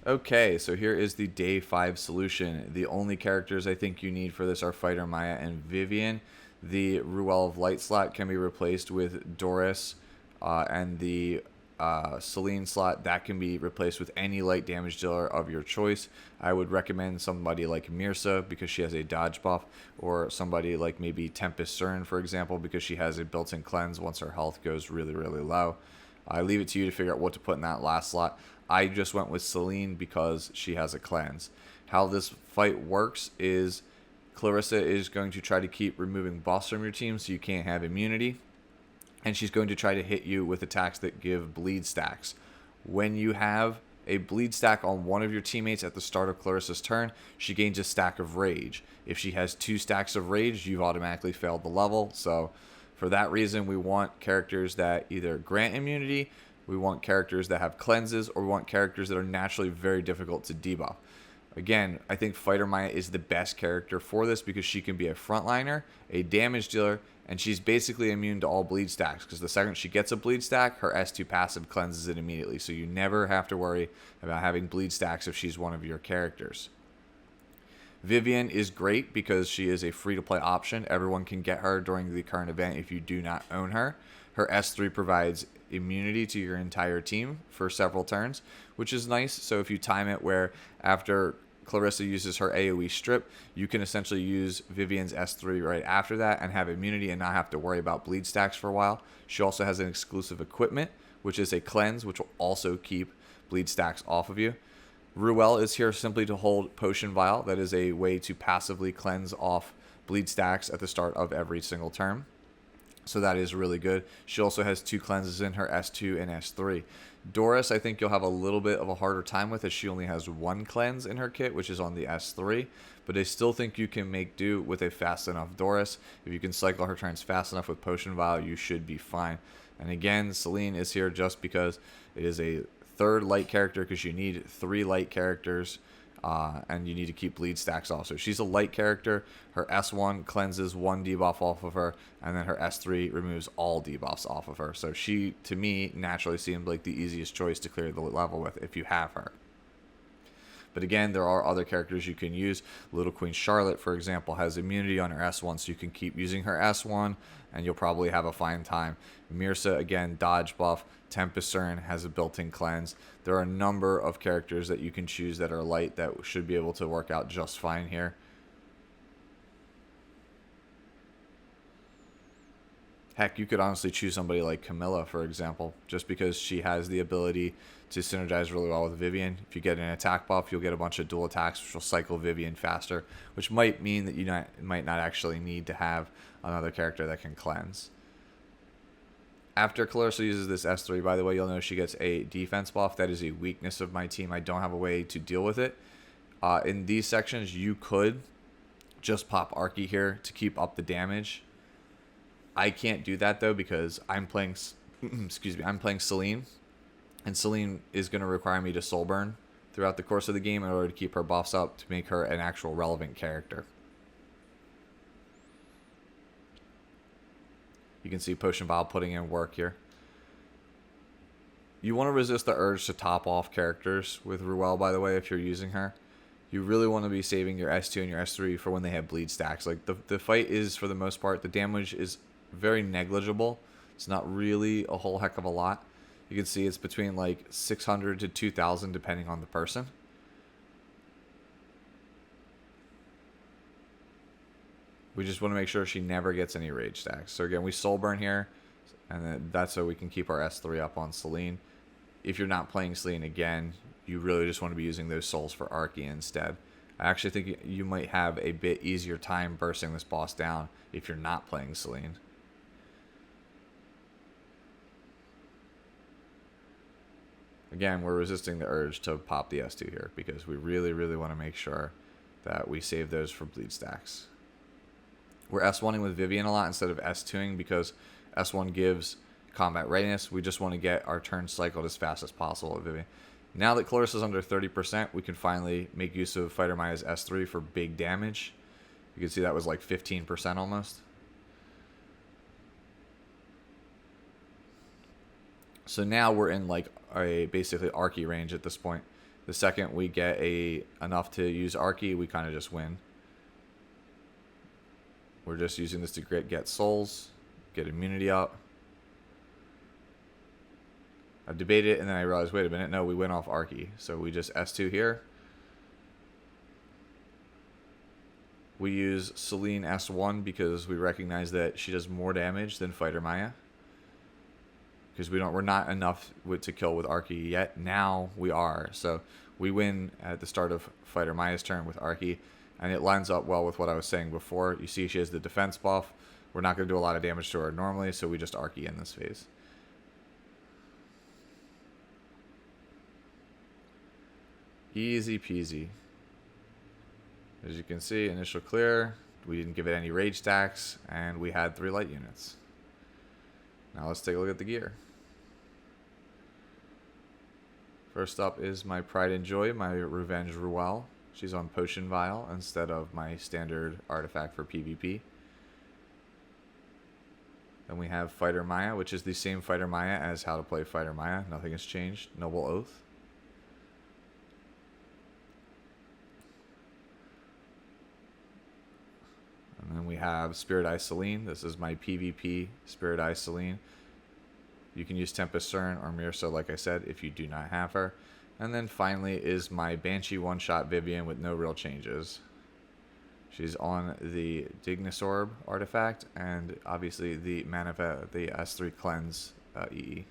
Okay, so here is the day 5 solution. The only characters I think you need for this are Fighter Maya and Vivian. The Ruel of Light slot can be replaced with Doris, and the Celine slot that can be replaced with any light damage dealer of your choice. I would recommend somebody like Mirsa because she has a dodge buff, or somebody like maybe Tempest Cern, for example, because she has a built-in cleanse once her health goes really, really low. I leave it to you to figure out what to put in that last slot. I just went with Celine because she has a cleanse. How this fight works is Clarissa is going to try to keep removing buffs from your team so you can't have immunity. And she's going to try to hit you with attacks that give bleed stacks. When you have a bleed stack on one of your teammates at the start of Clarissa's turn, she gains a stack of rage. If she has 2 stacks of rage, you've automatically failed the level. So for that reason, we want characters that either grant immunity, we want characters that have cleanses, or we want characters that are naturally very difficult to debuff. Again, I think Fighter Maya is the best character for this because she can be a frontliner, a damage dealer, and she's basically immune to all bleed stacks because the second she gets a bleed stack, her S2 passive cleanses it immediately. So you never have to worry about having bleed stacks if she's one of your characters. Vivian is great because she is a free-to-play option. Everyone can get her during the current event if you do not own her. Her S3 provides immunity to your entire team for several turns, which is nice. So if you time it where after Clarissa uses her AoE strip, you can essentially use Vivian's S3 right after that and have immunity and not have to worry about bleed stacks for a while. She also has an exclusive equipment, which is a cleanse, which will also keep bleed stacks off of you. Ruel is here simply to hold Potion Vial. That is a way to passively cleanse off bleed stacks at the start of every single turn. So that is really good. She also has 2 cleanses in her S2 and S3. Doris, I think you'll have a little bit of a harder time with as she only has 1 cleanse in her kit, which is on the S3. But I still think you can make do with a fast enough Doris. If you can cycle her turns fast enough with Potion Vial, you should be fine. And again, Celine is here just because it is a 3rd light character because you need 3 light characters. And you need to keep bleed stacks off. So she's a light character. Her S1 cleanses 1 debuff off of her, and then her S3 removes all debuffs off of her. So she, to me, naturally seemed like the easiest choice to clear the level with if you have her. But again, there are other characters you can use. Little Queen Charlotte, for example, has immunity on her S1, so you can keep using her S1, and you'll probably have a fine time. Mirsa, again, dodge buff. Tempest Cern has a built-in cleanse. There are a number of characters that you can choose that are light that should be able to work out just fine here. Heck, you could honestly choose somebody like Camilla, for example, just because she has the ability to synergize really well with Vivian. If you get an attack buff, you'll get a bunch of dual attacks, which will cycle Vivian faster, which might mean that you might not actually need to have another character that can cleanse. After Clarissa uses this S3, by the way, you'll notice she gets a defense buff. That is a weakness of my team. I don't have a way to deal with it. In these sections, you could just pop Arky here to keep up the damage. I can't do that though because I'm playing, I'm playing Celine, and Celine is going to require me to soul burn throughout the course of the game in order to keep her buffs up to make her an actual relevant character. You can see Potion Vial putting in work here. You want to resist the urge to top off characters with Ruel, by the way, if you're using her. You really want to be saving your S2 and your S3 for when they have bleed stacks. Like the fight is, for the most part, the damage is very negligible. It's not really a whole heck of a lot. You can see it's between like 600 to 2,000 depending on the person. We just want to make sure she never gets any rage stacks. So again, we soul burn here, and then that's so we can keep our S3 up on Celine. If you're not playing Celine again, you really just want to be using those souls for Arky instead. I actually think you might have a bit easier time bursting this boss down if you're not playing Celine. Again, we're resisting the urge to pop the S2 here because we really, really want to make sure that we save those for bleed stacks. We're S1ing with Vivian a lot instead of S2ing because S1 gives combat readiness. We just want to get our turn cycled as fast as possible with Vivian. Now that Clarissa's under 30%, we can finally make use of Fighter Maya's S3 for big damage. You can see that was like 15% almost. So now we're in like a basically Arky range at this point. The second we get enough to use Archie, we kind of just win. We're just using this to get souls, get immunity up. I debated it, and then I realized, wait a minute, no, we went off Archie. So we just S2 here. We use Celine S1 because we recognize that she does more damage than Fighter Maya. Because we're not enough to kill with Archie yet. Now we are. So we win at the start of Fighter Maya's turn with Archie. And it lines up well with what I was saying before. You see she has the defense buff. We're not going to do a lot of damage to her normally, so we just Archie in this phase. Easy peasy. As you can see, initial clear. We didn't give it any rage stacks, and we had 3 light units. Now let's take a look at the gear. First up is my Pride and Joy, my Revenge Ruel. She's on Potion Vial instead of my standard artifact for PvP. Then we have Fighter Maya, which is the same Fighter Maya as how to play Fighter Maya. Nothing has changed. Noble Oath. And then we have Spirit Eye Celine. This is my PvP Spirit Eye Celine. You can use Tempest Cern or Mirsa, like I said, if you do not have her. And then finally is my Banshee one-shot Vivian with no real changes. She's on the Dignisorb artifact and obviously the S3 Cleanse EE.